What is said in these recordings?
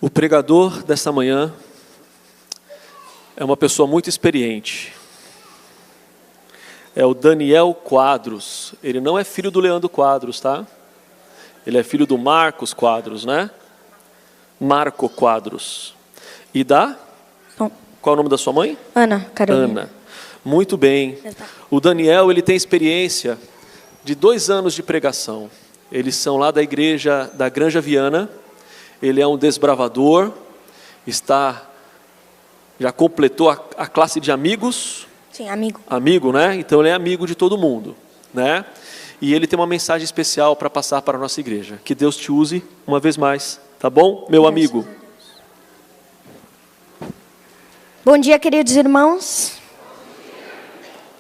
O pregador dessa manhã é uma pessoa muito experiente. É o Daniel Quadros. Ele não é filho do Leandro Quadros, tá? Ele é filho do Marcos Quadros, né? Marco Quadros. E da? Qual é o nome da sua mãe? Ana Carolina. Ana. Muito bem. O Daniel, ele tem experiência de 2 anos de pregação. Eles são lá da igreja da Granja Viana. Ele é um desbravador. Já completou a classe de amigos. Sim, amigo. Amigo, né? Então ele é amigo de todo mundo, né? E ele tem uma mensagem especial para passar para a nossa igreja. Que Deus te use uma vez mais, tá bom, meu amigo? Bom dia, queridos irmãos.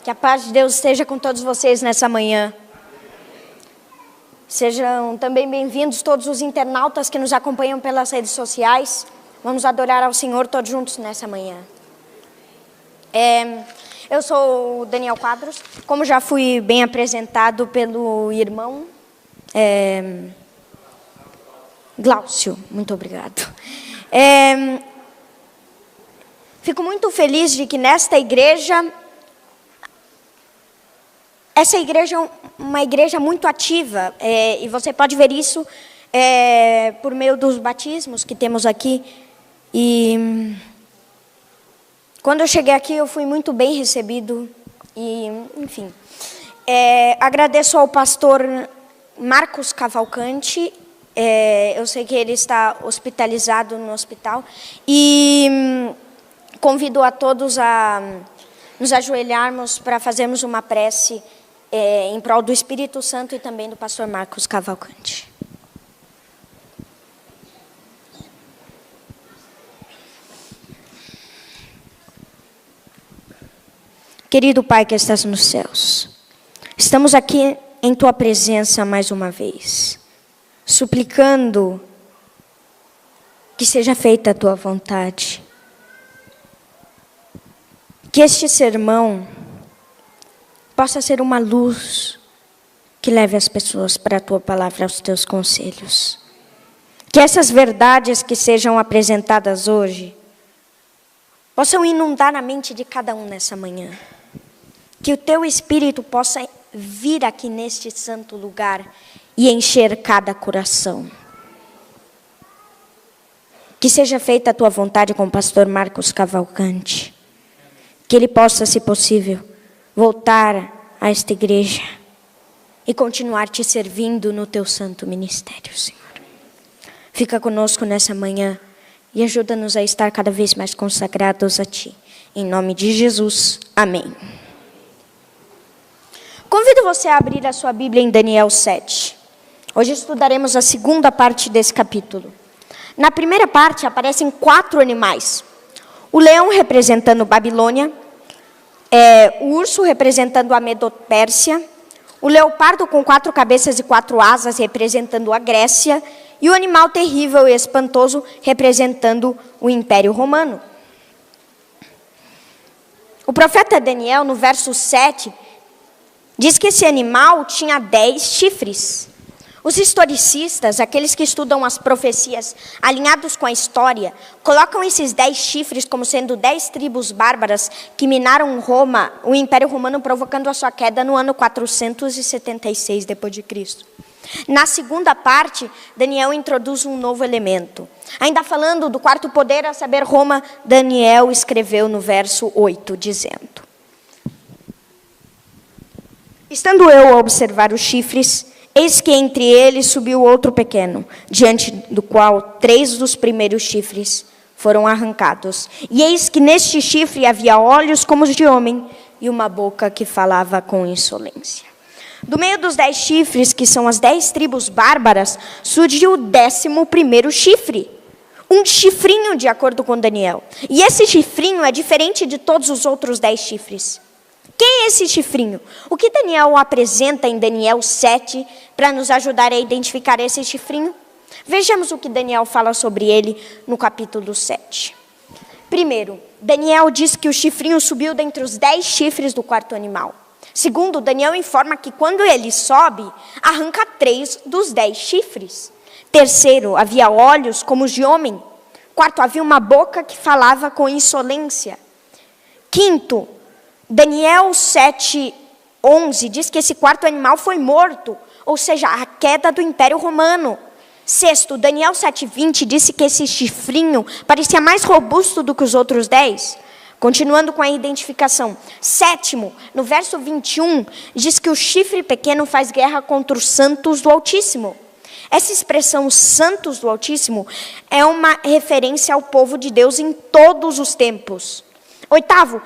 Que a paz de Deus esteja com todos vocês nessa manhã. Sejam também bem-vindos todos os internautas que nos acompanham pelas redes sociais. Vamos adorar ao Senhor todos juntos nessa manhã. Eu sou o Daniel Quadros, como já fui bem apresentado pelo irmão Glaucio, muito obrigado. Fico muito feliz de que nesta igreja, essa igreja é uma igreja muito ativa, e você pode ver isso por meio dos batismos que temos aqui. E quando eu cheguei aqui, eu fui muito bem recebido. E, enfim, agradeço ao pastor Marcos Cavalcante. Eu sei que ele está hospitalizado no hospital. E convido a todos a nos ajoelharmos para fazermos uma prece em prol do Espírito Santo e também do pastor Marcos Cavalcante. Querido Pai que estás nos céus, estamos aqui em Tua presença mais uma vez, suplicando que seja feita a Tua vontade. Que este sermão possa ser uma luz que leve as pessoas para a Tua palavra, aos Teus conselhos. Que essas verdades que sejam apresentadas hoje possam inundar a mente de cada um nessa manhã. Que o Teu Espírito possa vir aqui neste santo lugar e encher cada coração. Que seja feita a Tua vontade com o pastor Marcos Cavalcante. Que ele possa, se possível, voltar a esta igreja e continuar Te servindo no Teu santo ministério, Senhor. Fica conosco nessa manhã e ajuda-nos a estar cada vez mais consagrados a Ti. Em nome de Jesus, amém. Convido você a abrir a sua Bíblia em Daniel 7. Hoje estudaremos a segunda parte desse capítulo. Na primeira parte aparecem 4 animais. O leão representando Babilônia, o urso representando a Medo-Pérsia, o leopardo com 4 cabeças e 4 asas representando a Grécia, e o animal terrível e espantoso representando o Império Romano. O profeta Daniel, no verso 7, diz que esse animal tinha 10 chifres. Os historicistas, aqueles que estudam as profecias alinhados com a história, colocam esses 10 chifres como sendo 10 tribos bárbaras que minaram Roma, o Império Romano, provocando a sua queda no ano 476 d.C. Na segunda parte, Daniel introduz um novo elemento. Ainda falando do quarto poder, a saber, Roma, Daniel escreveu no verso 8, dizendo: Estando eu a observar os chifres, eis que entre eles subiu outro pequeno, diante do qual 3 dos primeiros chifres foram arrancados. E eis que neste chifre havia olhos como os de homem e uma boca que falava com insolência. Do meio dos 10 chifres, que são as 10 tribos bárbaras, surgiu o 11º chifre. Um chifrinho, de acordo com Daniel. E esse chifrinho é diferente de todos os outros 10 chifres. Quem é esse chifrinho? O que Daniel apresenta em Daniel 7 para nos ajudar a identificar esse chifrinho? Vejamos o que Daniel fala sobre ele no capítulo 7. Primeiro, Daniel diz que o chifrinho subiu dentre os 10 chifres do quarto animal. Segundo, Daniel informa que quando ele sobe, arranca 3 dos 10 chifres. Terceiro, havia olhos como os de homem. Quarto, havia uma boca que falava com insolência. Quinto, Daniel 7:11 diz que esse quarto animal foi morto, ou seja, a queda do Império Romano. Sexto, Daniel 7:20 disse que esse chifrinho parecia mais robusto do que os outros 10. Continuando com a identificação. Sétimo, no verso 21, diz que o chifre pequeno faz guerra contra os santos do Altíssimo. Essa expressão santos do Altíssimo é uma referência ao povo de Deus em todos os tempos. Oitavo,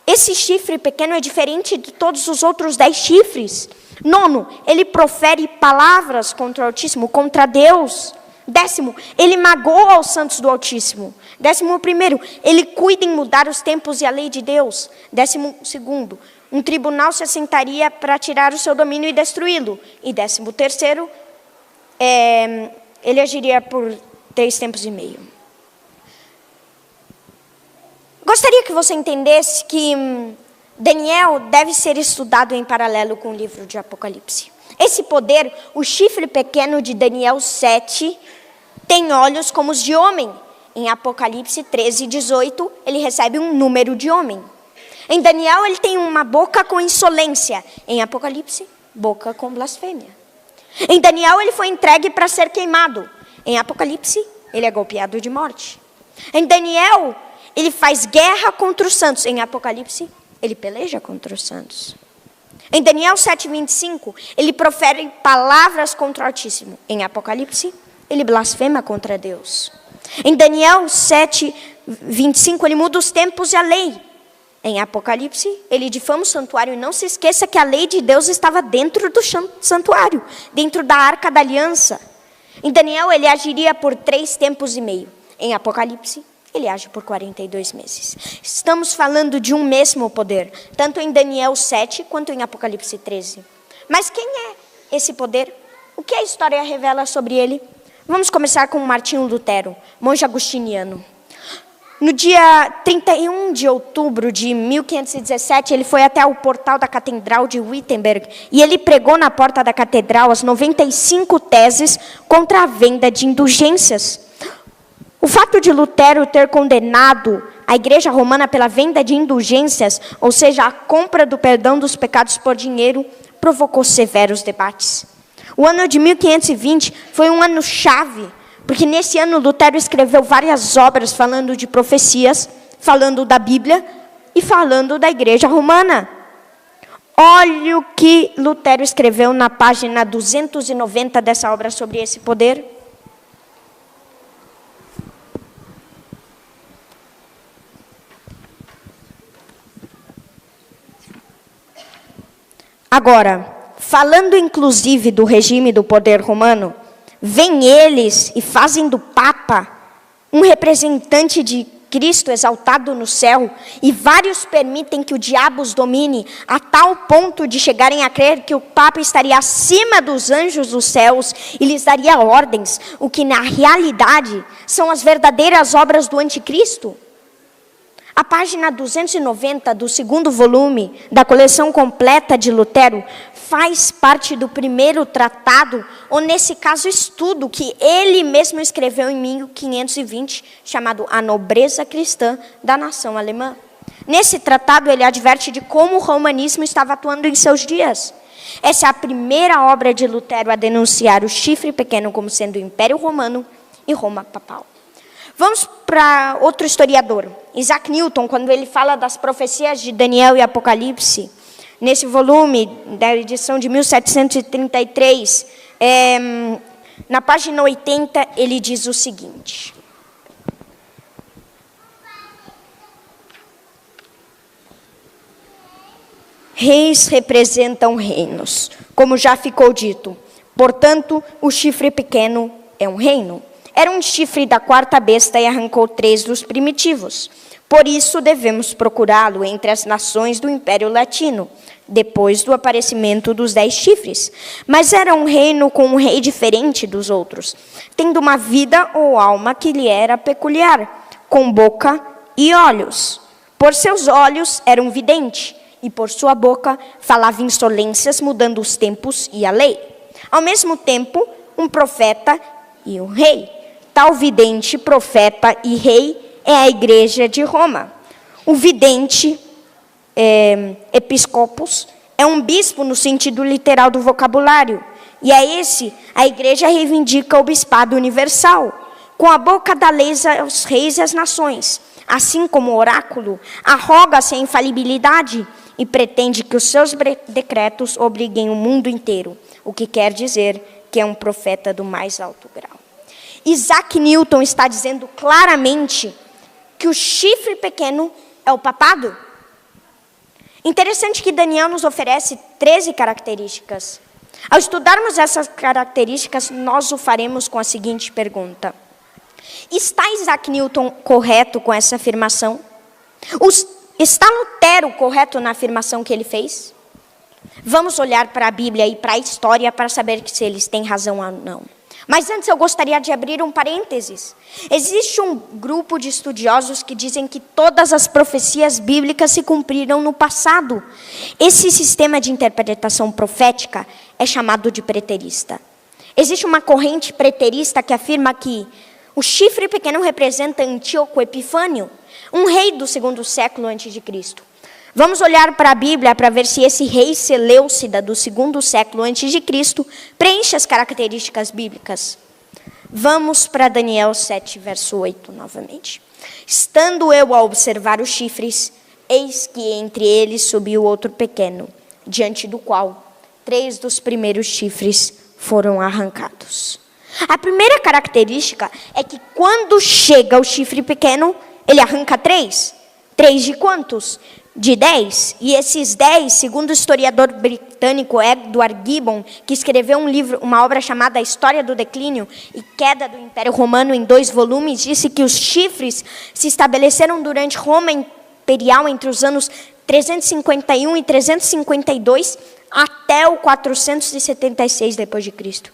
esse chifre pequeno é diferente de todos os outros 10 chifres. Nono, ele profere palavras contra o Altíssimo, contra Deus. Décimo, ele magoa os santos do Altíssimo. 11º, ele cuida em mudar os tempos e a lei de Deus. 12º, um tribunal se assentaria para tirar o seu domínio e destruí-lo. E 13º, ele agiria por 3 tempos e meio. Gostaria que você entendesse que Daniel deve ser estudado em paralelo com o livro de Apocalipse. Esse poder, o chifre pequeno de Daniel 7, tem olhos como os de homem. Em Apocalipse 13:18, ele recebe um número de homem. Em Daniel, ele tem uma boca com insolência. Em Apocalipse, boca com blasfêmia. Em Daniel, ele foi entregue para ser queimado. Em Apocalipse, ele é golpeado de morte. Em Daniel, ele faz guerra contra os santos. Em Apocalipse, ele peleja contra os santos. Em Daniel 7:25, ele profere palavras contra o Altíssimo. Em Apocalipse, ele blasfema contra Deus. Em Daniel 7:25, ele muda os tempos e a lei. Em Apocalipse, ele difama o santuário. E não se esqueça que a lei de Deus estava dentro do santuário, dentro da arca da aliança. Em Daniel, ele agiria por 3 tempos e meio. Em Apocalipse, ele age por 42 meses. Estamos falando de um mesmo poder, tanto em Daniel 7 quanto em Apocalipse 13. Mas quem é esse poder? O que a história revela sobre ele? Vamos começar com Martinho Lutero, monge agostiniano. No dia 31 de outubro de 1517, ele foi até o portal da Catedral de Wittenberg e ele pregou na porta da catedral as 95 teses contra a venda de indulgências. O fato de Lutero ter condenado a Igreja Romana pela venda de indulgências, ou seja, a compra do perdão dos pecados por dinheiro, provocou severos debates. O ano de 1520 foi um ano chave, porque nesse ano Lutero escreveu várias obras falando de profecias, falando da Bíblia e falando da Igreja Romana. Olha o que Lutero escreveu na página 290 dessa obra sobre esse poder. Agora, falando inclusive do regime do poder romano, vêm eles e fazem do Papa um representante de Cristo exaltado no céu, e vários permitem que o diabo os domine a tal ponto de chegarem a crer que o Papa estaria acima dos anjos dos céus e lhes daria ordens, o que na realidade são as verdadeiras obras do anticristo. A página 290 do 2º volume da coleção completa de Lutero faz parte do primeiro tratado, ou nesse caso estudo, que ele mesmo escreveu em 1520, chamado A Nobreza Cristã da Nação Alemã. Nesse tratado ele adverte de como o romanismo estava atuando em seus dias. Essa é a primeira obra de Lutero a denunciar o chifre pequeno como sendo o Império Romano e Roma Papal. Vamos para outro historiador, Isaac Newton, quando ele fala das profecias de Daniel e Apocalipse, nesse volume da edição de 1733, na página 80, ele diz o seguinte: reis representam reinos, como já ficou dito. Portanto, o chifre pequeno é um reino. Era um chifre da 4ª besta e arrancou 3 dos primitivos. Por isso, devemos procurá-lo entre as nações do Império Latino, depois do aparecimento dos 10 chifres. Mas era um reino com um rei diferente dos outros, tendo uma vida ou alma que lhe era peculiar, com boca e olhos. Por seus olhos era um vidente, e por sua boca falava insolências, mudando os tempos e a lei. Ao mesmo tempo, um profeta e um rei. tal vidente, profeta e rei é a igreja de Roma. O vidente, episcopos, é um bispo no sentido literal do vocabulário. E a igreja reivindica o bispado universal. Com a boca dá leis aos reis e às nações. Assim como o oráculo, arroga-se a infalibilidade e pretende que os seus decretos obriguem o mundo inteiro, o que quer dizer que é um profeta do mais alto grau. Isaac Newton está dizendo claramente que o chifre pequeno é o papado. Interessante que Daniel nos oferece 13 características. Ao estudarmos essas características, nós o faremos com a seguinte pergunta: está Isaac Newton correto com essa afirmação? Está Lutero correto na afirmação que ele fez? Vamos olhar para a Bíblia e para a história para saber se eles têm razão ou não. Mas antes eu gostaria de abrir um parênteses. Existe um grupo de estudiosos que dizem que todas as profecias bíblicas se cumpriram no passado. Esse sistema de interpretação profética é chamado de preterista. Existe uma corrente preterista que afirma que o chifre pequeno representa Antíoco Epifânio, um rei do 2º século a.C. Vamos olhar para a Bíblia para ver se esse rei Seleucida do 2º século a.C. preenche as características bíblicas. Vamos para Daniel 7, verso 8 novamente. Estando eu a observar os chifres, eis que entre eles subiu outro pequeno, diante do qual 3 dos primeiros chifres foram arrancados. A primeira característica é que quando chega o chifre pequeno, ele arranca 3. 3 de quantos? De 10. E esses 10, segundo o historiador britânico Edward Gibbon, que escreveu um livro, uma obra chamada A História do Declínio e Queda do Império Romano em 2 volumes, disse que os chifres se estabeleceram durante Roma Imperial entre os anos 351 e 352 até o 476 d.C.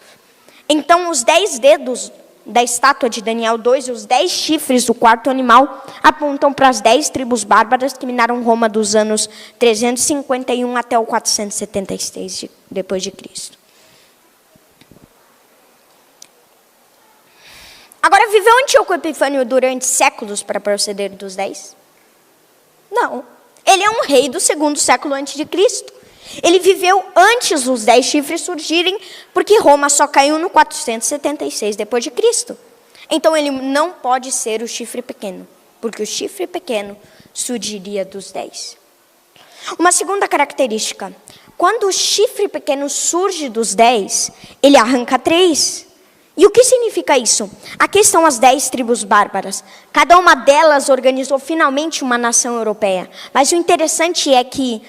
Então, os 10 dedos da estátua de Daniel 2 e os 10 chifres do quarto animal apontam para as 10 tribos bárbaras que minaram Roma dos anos 351 até o 476 depois de Cristo. Agora, viveu Antíoco Epifânio durante séculos para proceder dos 10? Não. Ele é um rei do 2º século antes de Cristo. Ele viveu antes dos 10 chifres surgirem, porque Roma só caiu no 476 depois de Cristo. Então ele não pode ser o chifre pequeno, porque o chifre pequeno surgiria dos 10. Uma segunda característica: quando o chifre pequeno surge dos 10, ele arranca 3. E o que significa isso? Aqui estão as 10 tribos bárbaras. Cada uma delas organizou finalmente uma nação europeia. Mas o interessante é que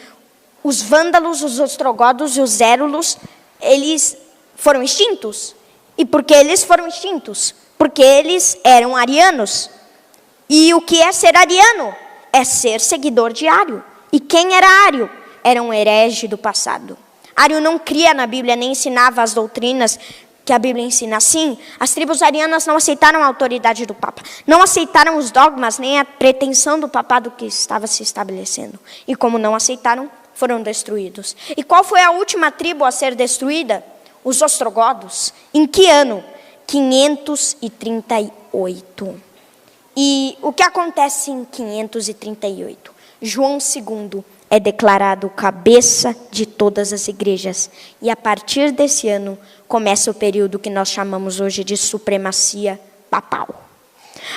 os vândalos, os ostrogodos e os érulos, eles foram extintos. E por que eles foram extintos? Porque eles eram arianos. E o que é ser ariano? É ser seguidor de Ário. E quem era Ário? Era um herege do passado. Ário não cria na Bíblia, nem ensinava as doutrinas que a Bíblia ensina. Assim, as tribos arianas não aceitaram a autoridade do Papa. Não aceitaram os dogmas, nem a pretensão do papado que estava se estabelecendo. E como não aceitaram, foram destruídos. E qual foi a última tribo a ser destruída? Os ostrogodos. Em que ano? 538. E o que acontece em 538? João II é declarado cabeça de todas as igrejas. E a partir desse ano, começa o período que nós chamamos hoje de supremacia papal.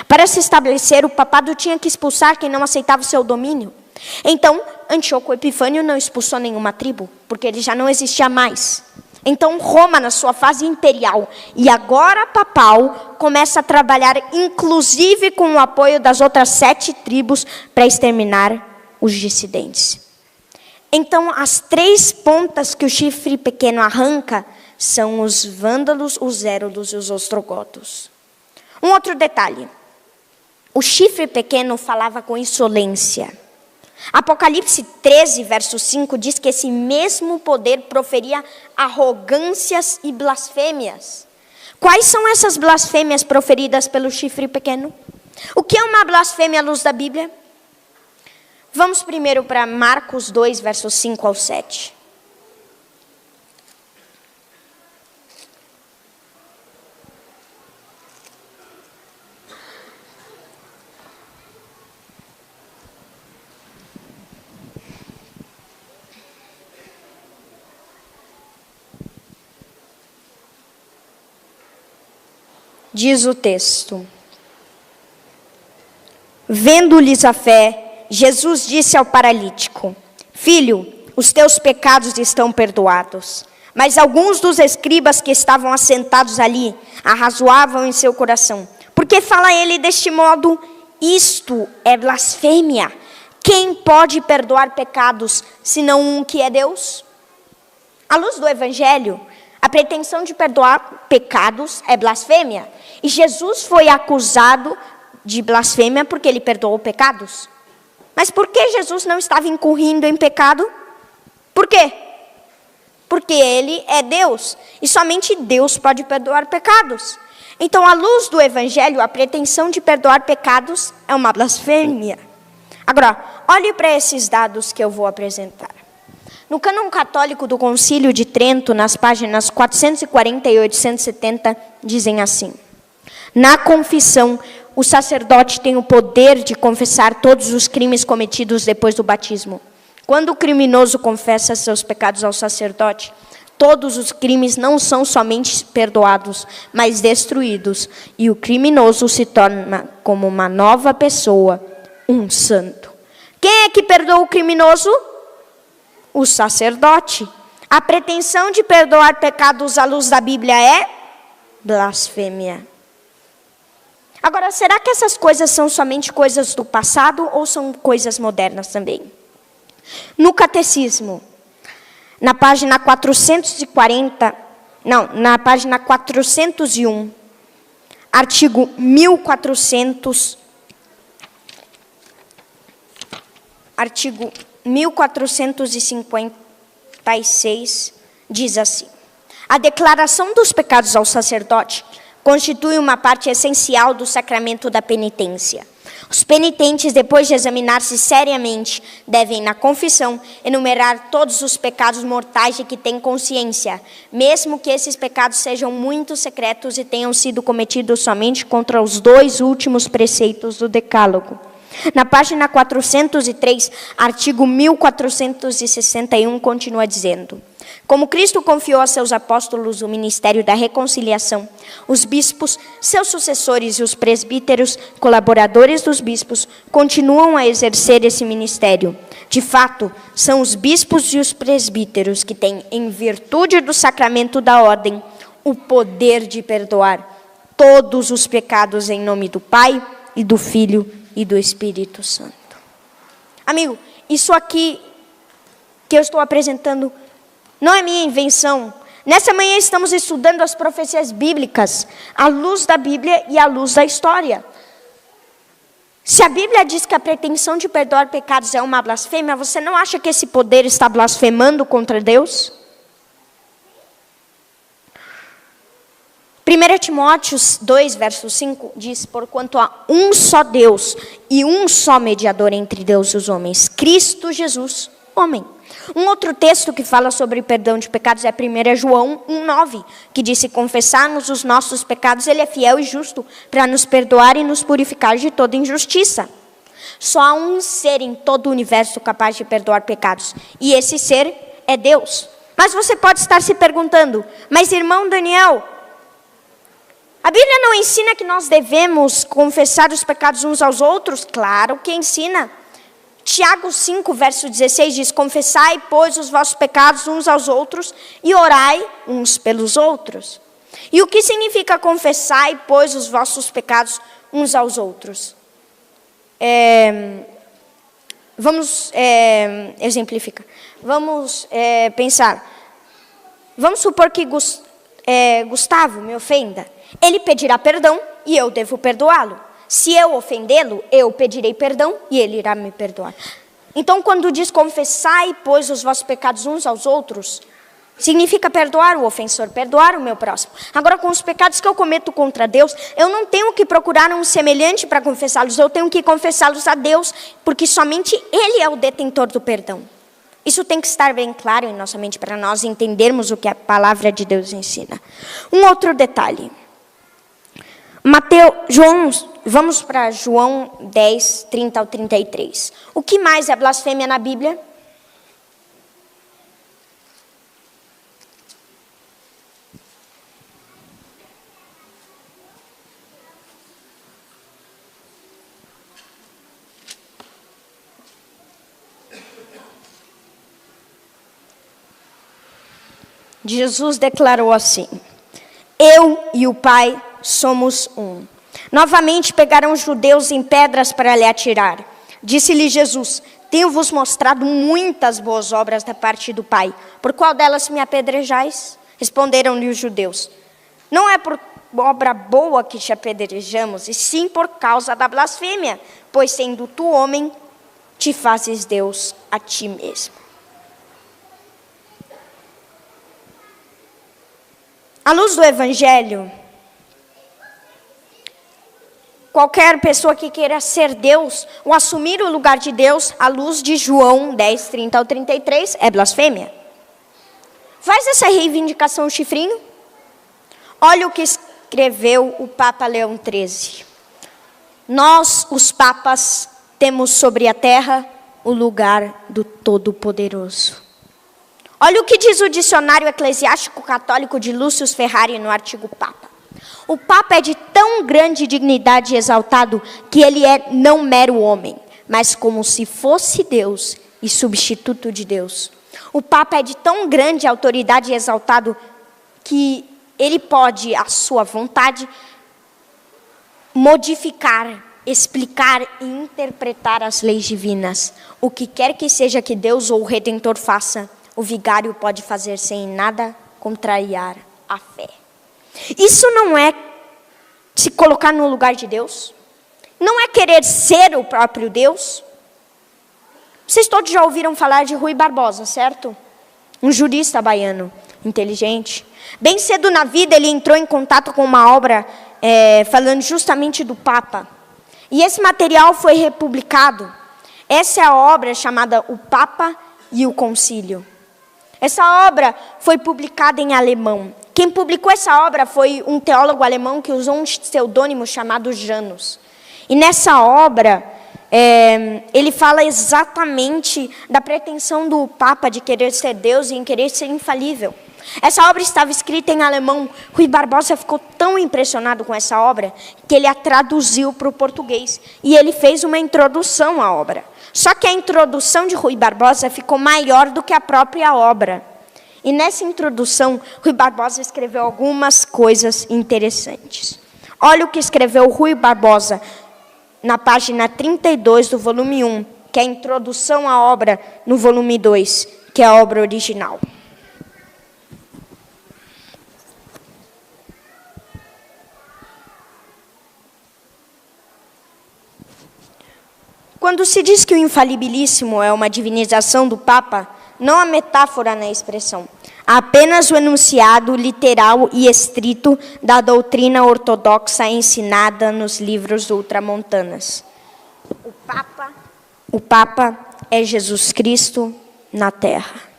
Para se estabelecer, o papado tinha que expulsar quem não aceitava o seu domínio. Então, Antíoco Epifânio não expulsou nenhuma tribo, porque ele já não existia mais. Então, Roma, na sua fase imperial e agora papal, começa a trabalhar, inclusive com o apoio das outras 7 tribos, para exterminar os dissidentes. Então, as 3 pontas que o chifre pequeno arranca são os vândalos, os érulos e os ostrogodos. Um outro detalhe. O chifre pequeno falava com insolência. Apocalipse 13, verso 5, diz que esse mesmo poder proferia arrogâncias e blasfêmias. Quais são essas blasfêmias proferidas pelo chifre pequeno? O que é uma blasfêmia à luz da Bíblia? Vamos primeiro para Marcos 2, versos 5 ao 7. Diz o texto: vendo-lhes a fé, Jesus disse ao paralítico: filho, os teus pecados estão perdoados. Mas alguns dos escribas que estavam assentados ali arrazoavam em seu coração: por que fala ele deste modo? Isto é blasfêmia. Quem pode perdoar pecados, senão um que é Deus? À luz do Evangelho, a pretensão de perdoar pecados é blasfêmia. E Jesus foi acusado de blasfêmia porque ele perdoou pecados. Mas por que Jesus não estava incorrendo em pecado? Por quê? Porque ele é Deus. E somente Deus pode perdoar pecados. Então, à luz do Evangelho, a pretensão de perdoar pecados é uma blasfêmia. Agora, olhe para esses dados que eu vou apresentar. No cânon católico do Concílio de Trento, nas páginas 440 e 870, dizem assim: na confissão, o sacerdote tem o poder de confessar todos os crimes cometidos depois do batismo. Quando o criminoso confessa seus pecados ao sacerdote, todos os crimes não são somente perdoados, mas destruídos, e o criminoso se torna como uma nova pessoa, um santo. Quem é que perdoa o criminoso? O sacerdote. A pretensão de perdoar pecados à luz da Bíblia é blasfêmia. Agora, será que essas coisas são somente coisas do passado ou são coisas modernas também? No Catecismo, na página 401, artigo 1456, diz assim: a declaração dos pecados ao sacerdote constitui uma parte essencial do sacramento da penitência. Os penitentes, depois de examinar-se seriamente, devem, na confissão, enumerar todos os pecados mortais de que têm consciência, mesmo que esses pecados sejam muito secretos e tenham sido cometidos somente contra os 2 últimos preceitos do Decálogo. Na página 403, artigo 1461, continua dizendo: como Cristo confiou a seus apóstolos o ministério da reconciliação, os bispos, seus sucessores e os presbíteros, colaboradores dos bispos, continuam a exercer esse ministério. De fato, são os bispos e os presbíteros que têm, em virtude do sacramento da ordem, o poder de perdoar todos os pecados em nome do Pai e do Filho e do Espírito Santo. Amigo, isso aqui que eu estou apresentando não é minha invenção. Nessa manhã estamos estudando as profecias bíblicas, à luz da Bíblia e à luz da história. Se a Bíblia diz que a pretensão de perdoar pecados é uma blasfêmia, você não acha que esse poder está blasfemando contra Deus? 1 Timóteo 2, verso 5, diz: porquanto há um só Deus e um só mediador entre Deus e os homens, Cristo Jesus, homem. Um outro texto que fala sobre perdão de pecados é 1 João 1,9, que diz: se confessarmos os nossos pecados, Ele é fiel e justo para nos perdoar e nos purificar de toda injustiça. Só há um ser em todo o universo capaz de perdoar pecados, e esse ser é Deus. Mas você pode estar se perguntando: mas irmão Daniel, a Bíblia não ensina que nós devemos confessar os pecados uns aos outros? Claro que ensina. Tiago 5, verso 16 diz: confessai, pois, os vossos pecados uns aos outros e orai uns pelos outros. E o que significa confessai, pois, os vossos pecados uns aos outros? Vamos exemplificar. Vamos pensar. Vamos supor que Gustavo me ofenda. Ele pedirá perdão e eu devo perdoá-lo. Se eu ofendê-lo, eu pedirei perdão e ele irá me perdoar. Então, quando diz confessai, pois, os vossos pecados uns aos outros, significa perdoar o ofensor, perdoar o meu próximo. Agora, com os pecados que eu cometo contra Deus, eu não tenho que procurar um semelhante para confessá-los, eu tenho que confessá-los a Deus, porque somente Ele é o detentor do perdão. Isso tem que estar bem claro em nossa mente para nós entendermos o que a palavra de Deus ensina. Um outro detalhe. Vamos para João 10, 30 ao 33. O que mais é blasfêmia na Bíblia? Jesus declarou assim: eu e o Pai somos um. Novamente pegaram os judeus em pedras para lhe atirar. Disse-lhe Jesus: tenho-vos mostrado muitas boas obras da parte do Pai. Por qual delas me apedrejais? Responderam-lhe os judeus: não é por obra boa que te apedrejamos, e sim por causa da blasfêmia, pois sendo tu homem, te fazes Deus a ti mesmo. À luz do Evangelho, qualquer pessoa que queira ser Deus ou assumir o lugar de Deus, à luz de João 10, 30 ao 33, é blasfêmia. Faz essa reivindicação, chifrinho. Olha o que escreveu o Papa Leão XIII. Nós, os papas, temos sobre a terra o lugar do Todo-Poderoso. Olha o que diz o dicionário eclesiástico católico de Lúcio Ferrari no artigo Papa. O Papa é de tão grande dignidade e exaltado que ele é não mero homem, mas como se fosse Deus e substituto de Deus. O Papa é de tão grande autoridade e exaltado que ele pode, à sua vontade, modificar, explicar e interpretar as leis divinas. O que quer que seja que Deus ou o Redentor faça, o vigário pode fazer sem nada contrariar a fé. Isso não é se colocar no lugar de Deus? Não é querer ser o próprio Deus? Vocês todos já ouviram falar de Rui Barbosa, certo? Um jurista baiano, inteligente. Bem cedo na vida ele entrou em contato com uma obra falando justamente do Papa. E esse material foi republicado. Essa é a obra chamada O Papa e o Concílio. Essa obra foi publicada em alemão. Quem publicou essa obra foi um teólogo alemão que usou um pseudônimo chamado Janus. E nessa obra, ele fala exatamente da pretensão do Papa de querer ser Deus e em querer ser infalível. Essa obra estava escrita em alemão. Rui Barbosa ficou tão impressionado com essa obra que ele a traduziu para o português. E ele fez uma introdução à obra. Só que a introdução de Rui Barbosa ficou maior do que a própria obra. E nessa introdução, Rui Barbosa escreveu algumas coisas interessantes. Olha o que escreveu Rui Barbosa na página 32 do volume 1, que é a introdução à obra no volume 2, que é a obra original. Quando se diz que o infalibilíssimo é uma divinização do Papa, não há metáfora na expressão. Há apenas o enunciado literal e estrito da doutrina ortodoxa ensinada nos livros ultramontanas. O Papa é Jesus Cristo na Terra.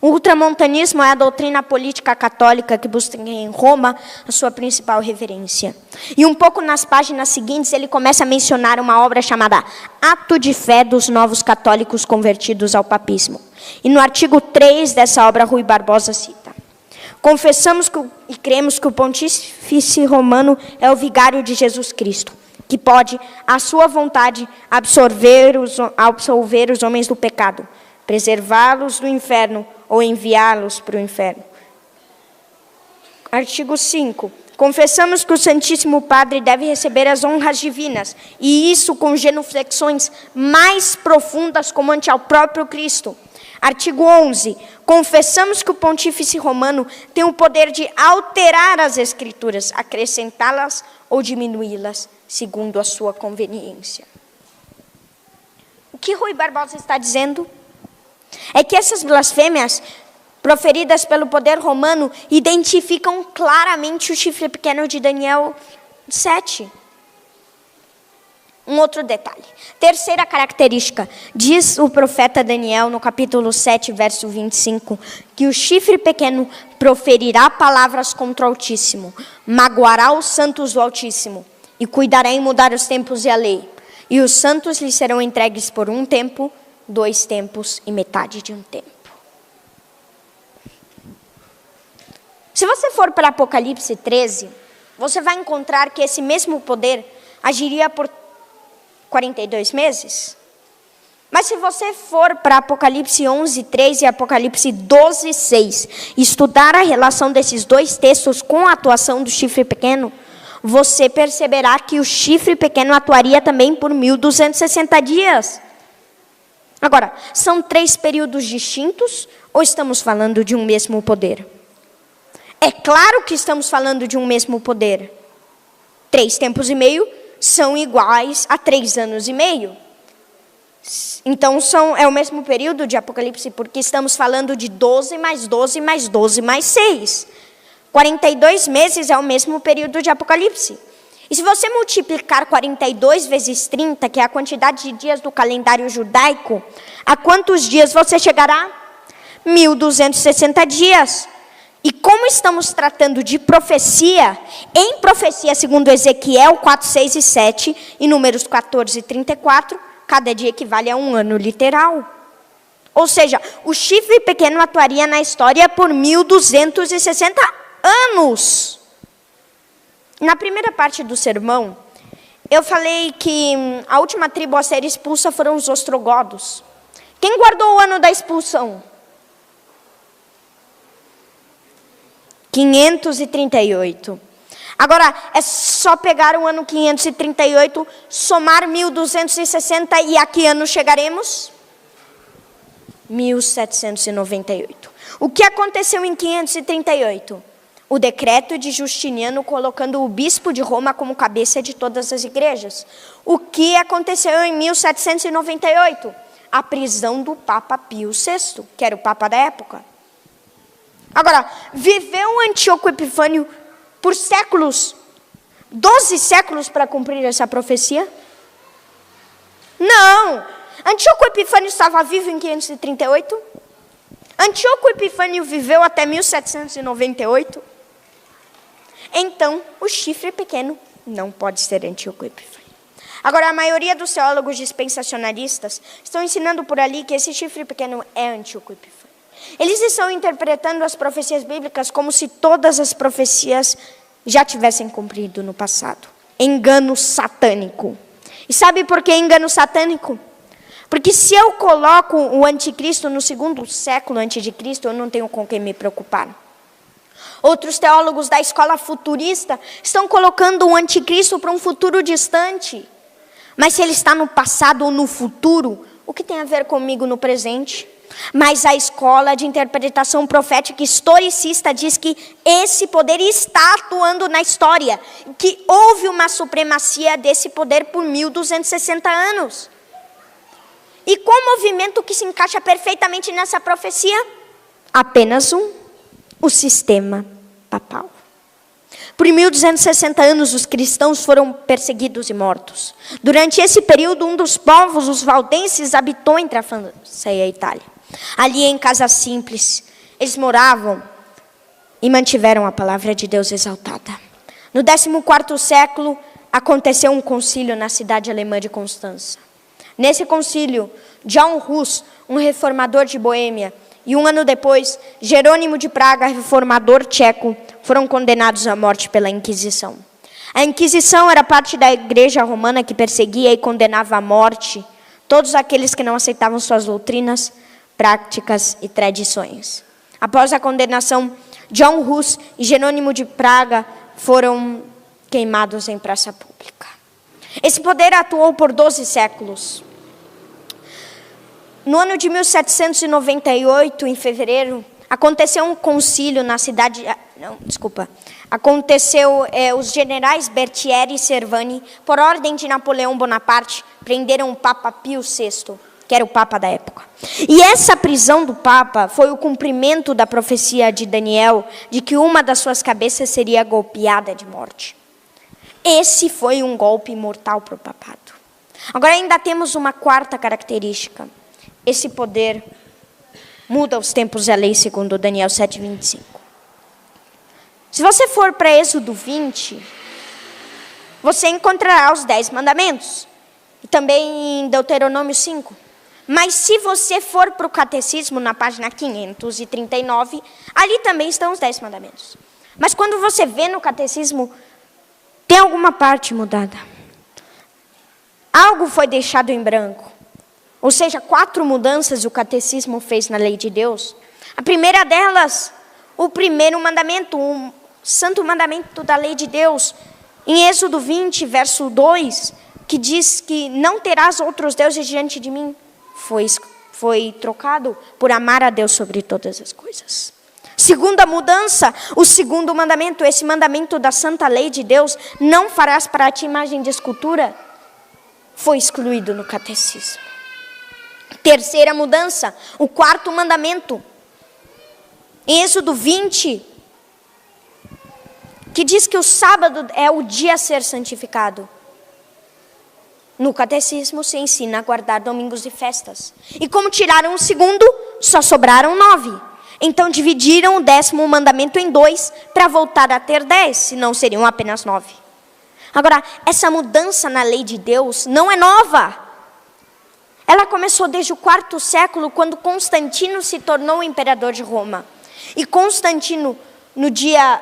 O ultramontanismo é a doutrina política católica que busca em Roma a sua principal referência. E um pouco nas páginas seguintes ele começa a mencionar uma obra chamada Ato de Fé dos Novos Católicos Convertidos ao Papismo. E no artigo 3 dessa obra, Rui Barbosa cita: confessamos e cremos que o Pontífice Romano é o vigário de Jesus Cristo, que pode, à sua vontade, absolver os homens do pecado, preservá-los do inferno ou enviá-los para o inferno. Artigo 5. Confessamos que o Santíssimo Padre deve receber as honras divinas, e isso com genuflexões mais profundas como ante ao próprio Cristo. Artigo 11. Confessamos que o Pontífice Romano tem o poder de alterar as Escrituras, acrescentá-las ou diminuí-las, segundo a sua conveniência. O que Rui Barbosa está dizendo é que essas blasfêmias proferidas pelo poder romano identificam claramente o chifre pequeno de Daniel 7. Um outro detalhe. Terceira característica. Diz o profeta Daniel no capítulo 7, verso 25, que o chifre pequeno proferirá palavras contra o Altíssimo, magoará os santos do Altíssimo e cuidará em mudar os tempos e a lei. E os santos lhe serão entregues por 1 tempo, 2 tempos e metade de 1 tempo. Se você for para Apocalipse 13, você vai encontrar que esse mesmo poder agiria por 42 meses. Mas se você for para Apocalipse 11:3 e Apocalipse 12:6, estudar a relação desses dois textos com a atuação do chifre pequeno, você perceberá que o chifre pequeno atuaria também por 1260 dias. Agora, são 3 períodos distintos ou estamos falando de um mesmo poder? É claro que estamos falando de um mesmo poder. 3 tempos e meio são iguais a 3 anos e meio. Então, é o mesmo período de Apocalipse, porque estamos falando de 12 mais 12 mais 12 mais 6. 42 meses é o mesmo período de Apocalipse. E se você multiplicar 42 vezes 30, que é a quantidade de dias do calendário judaico, a quantos dias você chegará? 1260 dias. E como estamos tratando de profecia, em profecia segundo Ezequiel 4, 6 e 7, e Números 14 e 34, cada dia equivale a um ano literal. Ou seja, o chifre pequeno atuaria na história por 1260 anos. Na primeira parte do sermão, eu falei que a última tribo a ser expulsa foram os ostrogodos. Quem guardou o ano da expulsão? 538. Agora, é só pegar o ano 538, somar 1260 e a que ano chegaremos? 1798. O que aconteceu em 538? O decreto de Justiniano colocando o bispo de Roma como cabeça de todas as igrejas. O que aconteceu em 1798? A prisão do Papa Pio VI, que era o Papa da época. Agora, viveu Antíoco Epifânio por séculos, 12 séculos para cumprir essa profecia? Não! Antíoco Epifânio estava vivo em 538? Antíoco Epifânio viveu até 1798? Então, o chifre pequeno não pode ser Antíoco Epifânio. Agora, a maioria dos teólogos dispensacionalistas estão ensinando por ali que esse chifre pequeno é Antíoco Epifânio. Eles estão interpretando as profecias bíblicas como se todas as profecias já tivessem cumprido no passado. Engano satânico. E sabe por que engano satânico? Porque se eu coloco o anticristo no 2º século antes de Cristo, eu não tenho com quem me preocupar. Outros teólogos da escola futurista estão colocando o anticristo para um futuro distante. Mas se ele está no passado ou no futuro, o que tem a ver comigo no presente? Mas a escola de interpretação profética historicista diz que esse poder está atuando na história, que houve uma supremacia desse poder por 1260 anos. E qual movimento que se encaixa perfeitamente nessa profecia? Apenas um, o sistema papal. Por 1260 anos, os cristãos foram perseguidos e mortos. Durante esse período, um dos povos, os valdenses, habitou entre a França e a Itália. Ali em casas simples, eles moravam e mantiveram a palavra de Deus exaltada. No 14º século, aconteceu um concílio na cidade alemã de Constança. Nesse concílio, John Hus, um reformador de Boêmia, e um ano depois, Jerônimo de Praga, reformador tcheco, foram condenados à morte pela Inquisição. A Inquisição era parte da igreja romana que perseguia e condenava à morte todos aqueles que não aceitavam suas doutrinas, práticas e tradições. Após a condenação, John Hus e Jerônimo de Praga foram queimados em praça pública. Esse poder atuou por 12 séculos. No ano de 1798, em fevereiro, aconteceu um concílio na cidade... os generais Berthier e Servani, por ordem de Napoleão Bonaparte, prenderam o Papa Pio VI, que era o Papa da época. E essa prisão do Papa foi o cumprimento da profecia de Daniel, de que uma das suas cabeças seria golpeada de morte. Esse foi um golpe mortal para o papado. Agora ainda temos uma quarta característica. Esse poder muda os tempos e a lei segundo Daniel 7:25. Se você for para Êxodo 20, você encontrará os 10 mandamentos. E também em Deuteronômio 5. Mas se você for para o catecismo, na página 539, ali também estão os 10 mandamentos. Mas quando você vê no catecismo, tem alguma parte mudada. Algo foi deixado em branco. ou seja, 4 mudanças o catecismo fez na lei de Deus. A primeira delas, o primeiro mandamento, o santo mandamento da lei de Deus, em Êxodo 20, verso 2, que diz que não terás outros deuses diante de mim, foi trocado por amar a Deus sobre todas as coisas. Segunda mudança, o segundo mandamento, esse mandamento da santa lei de Deus, não farás para ti imagem de escultura, foi excluído no catecismo. Terceira mudança, o quarto mandamento, em Êxodo 20, que diz que o sábado é o dia a ser santificado. No catecismo se ensina a guardar domingos e festas. E como tiraram o segundo, só sobraram 9. Então dividiram o 10º mandamento em 2 para voltar a ter 10, senão seriam apenas 9. Agora, essa mudança na lei de Deus não é nova. Ela começou desde o 4º século, quando Constantino se tornou imperador de Roma. E Constantino, no dia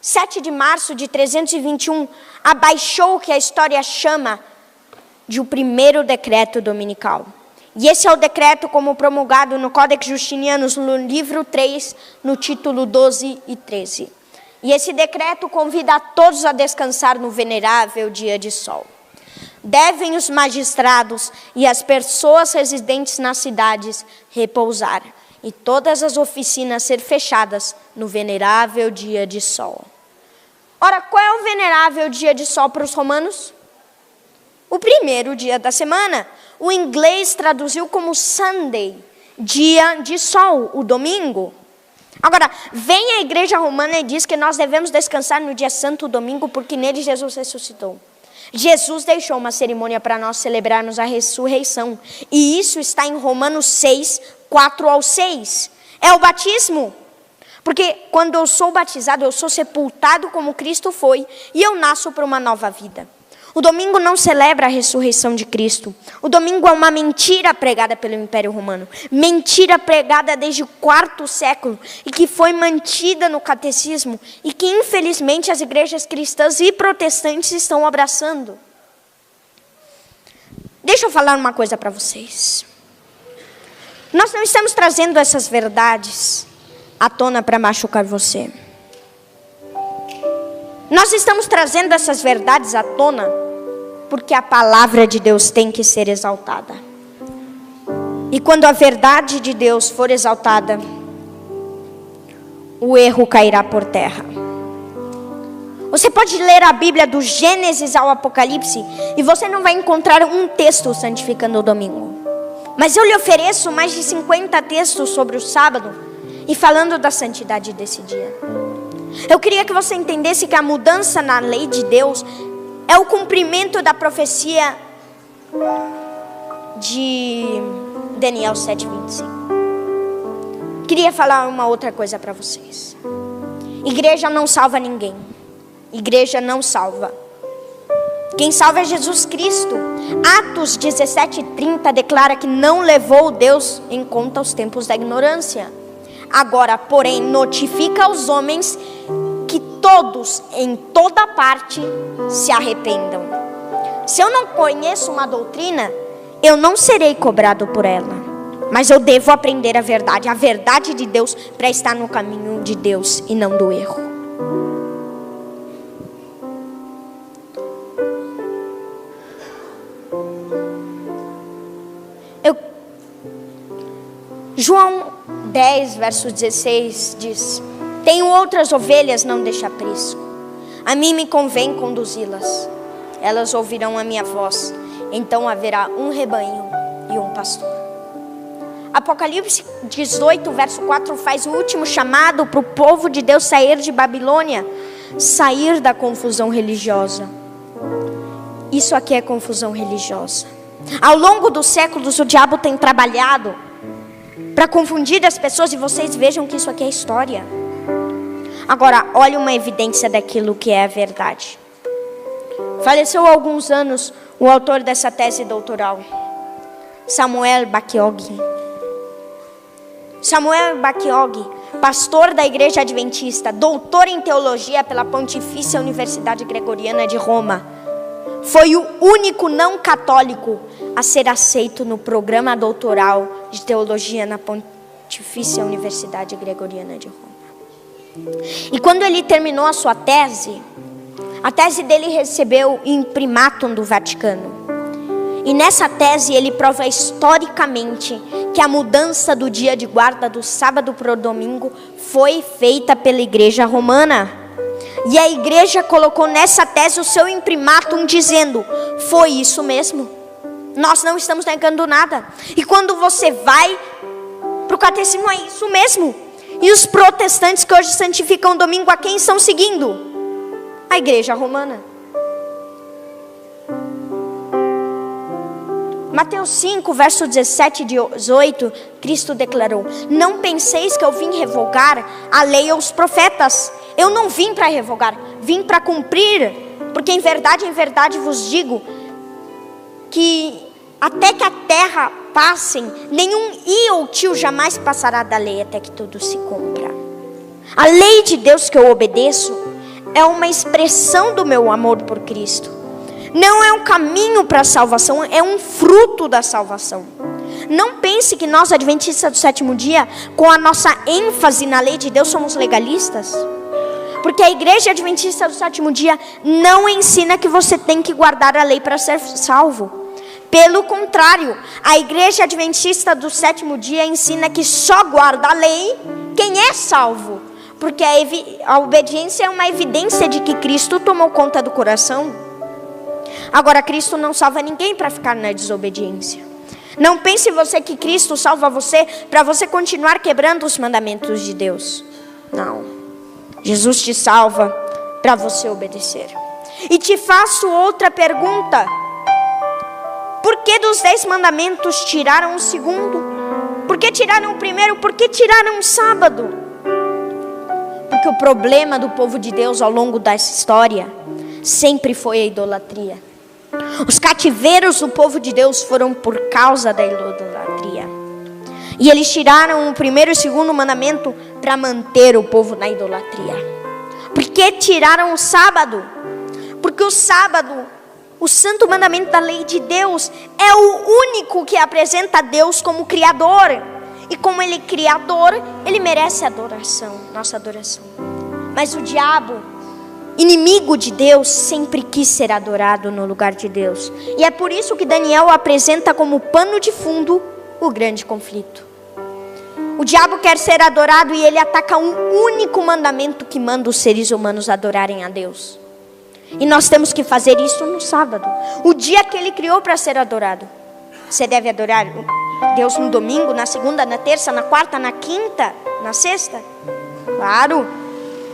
7 de março de 321, abaixou o que a história chama de o primeiro decreto dominical. E esse é o decreto como promulgado no Codex Justinianus, no livro 3, no título 12 e 13. E esse decreto convida a todos a descansar no venerável dia de sol. Devem os magistrados e as pessoas residentes nas cidades repousar, e todas as oficinas ser fechadas no venerável dia de sol. Ora, qual é o venerável dia de sol para os romanos? O primeiro dia da semana. O inglês traduziu como Sunday, dia de sol, o domingo. Agora, vem a igreja romana e diz que nós devemos descansar no dia santo, o domingo, porque nele Jesus ressuscitou. Jesus deixou uma cerimônia para nós celebrarmos a ressurreição. E isso está em Romanos 6, 4 ao 6. É o batismo. Porque quando eu sou batizado, eu sou sepultado como Cristo foi, e eu nasço para uma nova vida. O domingo não celebra a ressurreição de Cristo. O domingo é uma mentira pregada pelo Império Romano. Mentira pregada desde o 4º século e que foi mantida no catecismo e que, infelizmente, as igrejas cristãs e protestantes estão abraçando. Deixa eu falar uma coisa para vocês. Nós não estamos trazendo essas verdades à tona para machucar você. Nós estamos trazendo essas verdades à tona porque a palavra de Deus tem que ser exaltada. E quando a verdade de Deus for exaltada, o erro cairá por terra. Você pode ler a Bíblia do Gênesis ao Apocalipse e você não vai encontrar um texto santificando o domingo. Mas eu lhe ofereço mais de 50 textos sobre o sábado e falando da santidade desse dia. Eu queria que você entendesse que a mudança na lei de Deus é o cumprimento da profecia de Daniel 7:25. Queria falar uma outra coisa para vocês. Igreja não salva ninguém. Igreja não salva. Quem salva é Jesus Cristo. Atos 17:30 declara que não levou Deus em conta os tempos da ignorância. Agora, porém, notifica aos homens que todos, em toda parte, se arrependam. Se eu não conheço uma doutrina, eu não serei cobrado por ela. Mas eu devo aprender a verdade de Deus, para estar no caminho de Deus e não do erro. João 10, verso 16 diz: tenho outras ovelhas, não deixa aprisco. A mim me convém conduzi-las. Elas ouvirão a minha voz. Então haverá um rebanho e um pastor. Apocalipse 18, verso 4 faz o último chamado para o povo de Deus sair de Babilônia, sair da confusão religiosa. Isso aqui é confusão religiosa. Ao longo dos séculos o diabo tem trabalhado para confundir as pessoas, e vocês vejam que isso aqui é história. Agora, olha uma evidência daquilo que é a verdade. Faleceu há alguns anos o autor dessa tese doutoral, Samuel Bacchioggi. Samuel Bacchioggi, pastor da Igreja Adventista, doutor em teologia pela Pontifícia Universidade Gregoriana de Roma, foi o único não católico a ser aceito no programa doutoral de teologia na Pontifícia Universidade Gregoriana de Roma. E quando ele terminou a sua tese, a tese dele recebeu o imprimatum do Vaticano. E nessa tese ele prova historicamente que a mudança do dia de guarda do sábado para o domingo foi feita pela igreja romana. E a igreja colocou nessa tese o seu imprimatum dizendo: foi isso mesmo, nós não estamos negando nada. E quando você vai para o catecismo, é isso mesmo. E os protestantes que hoje santificam o domingo, a quem estão seguindo? A igreja romana. Mateus 5, verso 17 e 18, Cristo declarou: não penseis que eu vim revogar a lei ou os profetas. Eu não vim para revogar, vim para cumprir. Porque em verdade vos digo, que até que a terra passem, nenhum i ou tio jamais passará da lei até que tudo se cumpra. A lei de Deus que eu obedeço é uma expressão do meu amor por Cristo. Não é um caminho para a salvação, é um fruto da salvação. Não pense que nós, adventistas do sétimo dia, com a nossa ênfase na lei de Deus, somos legalistas. Porque a igreja adventista do sétimo dia não ensina que você tem que guardar a lei para ser salvo. Pelo contrário, a igreja adventista do sétimo dia ensina que só guarda a lei quem é salvo. Porque a obediência é uma evidência de que Cristo tomou conta do coração. Agora, Cristo não salva ninguém para ficar na desobediência. Não pense você que Cristo salva você para você continuar quebrando os mandamentos de Deus. Não. Jesus te salva para você obedecer. E te faço outra pergunta. Por que dos 10 mandamentos tiraram o segundo? Por que tiraram o primeiro? Por que tiraram o sábado? Porque o problema do povo de Deus ao longo dessa história sempre foi a idolatria. Os cativeiros do povo de Deus foram por causa da idolatria. E eles tiraram o primeiro e o segundo mandamento para manter o povo na idolatria. Por que tiraram o sábado? Porque o sábado, o santo mandamento da lei de Deus, é o único que apresenta Deus como Criador. E como Ele é Criador, Ele merece adoração, nossa adoração. Mas o diabo, inimigo de Deus, sempre quis ser adorado no lugar de Deus. E é por isso que Daniel apresenta como pano de fundo o grande conflito. O diabo quer ser adorado e ele ataca um único mandamento que manda os seres humanos adorarem a Deus. E nós temos que fazer isso no sábado, o dia que Ele criou para ser adorado. Você deve adorar Deus no domingo, na segunda, na terça, na quarta, na quinta, na sexta? Claro.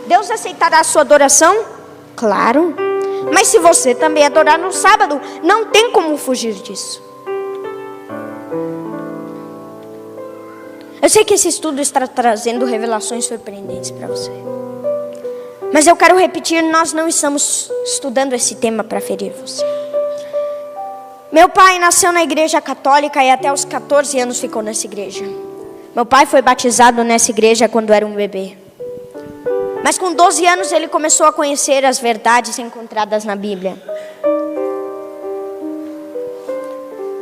Deus aceitará a sua adoração? Claro. Mas se você também adorar no sábado, não tem como fugir disso. Eu sei que esse estudo está trazendo revelações surpreendentes para você. Mas eu quero repetir, nós não estamos estudando esse tema para ferir você. Meu pai nasceu na igreja católica e até os 14 anos ficou nessa igreja. Meu pai foi batizado nessa igreja quando era um bebê. Mas com 12 anos ele começou a conhecer as verdades encontradas na Bíblia.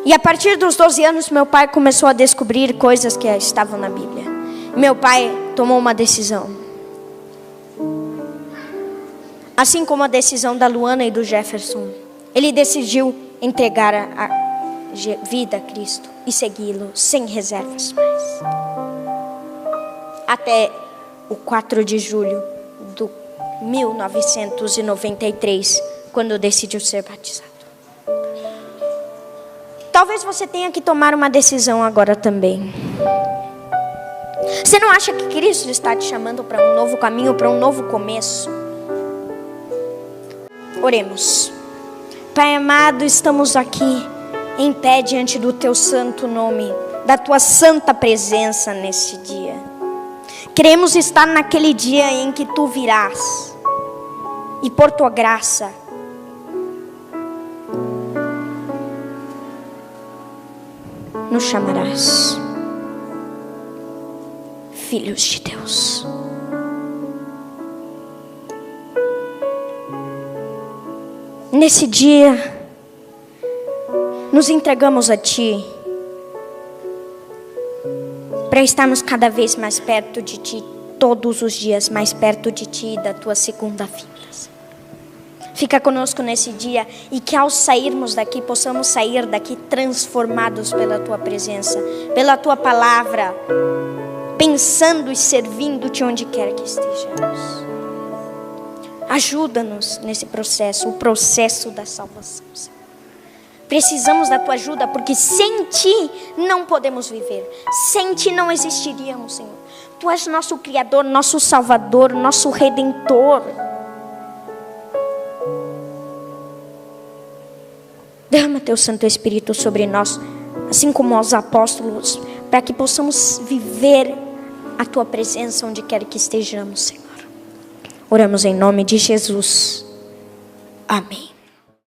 E a partir dos 12 anos meu pai começou a descobrir coisas que estavam na Bíblia. Meu pai tomou uma decisão. Assim como a decisão da Luana e do Jefferson. Ele decidiu entregar a vida a Cristo e segui-lo sem reservas mais. Até o 4 de julho de 1993, quando decidiu ser batizado. Talvez você tenha que tomar uma decisão agora também. Você não acha que Cristo está te chamando para um novo caminho, para um novo começo? Oremos. Pai amado, estamos aqui em pé diante do Teu santo nome, da Tua santa presença nesse dia. Queremos estar naquele dia em que Tu virás e por Tua graça nos chamarás filhos de Deus. Nesse dia nos entregamos a Ti, para estarmos cada vez mais perto de Ti, todos os dias mais perto de Ti e da Tua segunda vinda. Fica conosco nesse dia e que ao sairmos daqui, possamos sair daqui transformados pela Tua presença, pela Tua palavra, pensando e servindo-Te onde quer que estejamos. Ajuda-nos nesse processo, o processo da salvação, Senhor. Precisamos da Tua ajuda, porque sem Ti não podemos viver. Sem Ti não existiríamos, Senhor. Tu és nosso Criador, nosso Salvador, nosso Redentor. Derrama Teu Santo Espírito sobre nós, assim como aos apóstolos, para que possamos viver a Tua presença onde quer que estejamos, Senhor. Oramos em nome de Jesus. Amém.